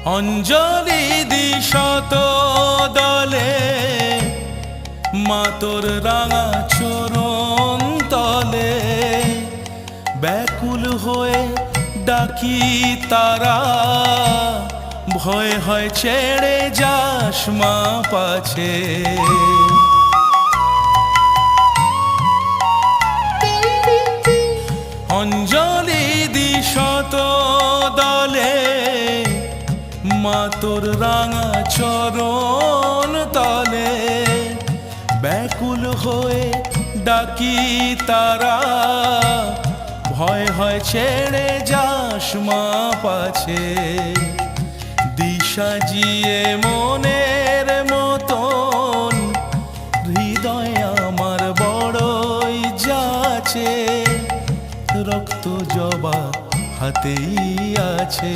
অঞ্জলি দি শত দলে মা তোর রাঙা চরণ তলে ব্যাকুল হয়ে ডাকি তারা ভয় হয় ছেড়ে যাস মা পাছে অঞ্জলি দি শত দলে মা তোর রাঙা চরণ তলে ব্যাকুল হয়ে ডাকি তারা ভয় হয় ছেড়ে যাস মা পাছে দিশা জিয়ে মনের মতন হৃদয় আমার বড়ই যাচ্ছে রক্ত জবা হাতেই আছে।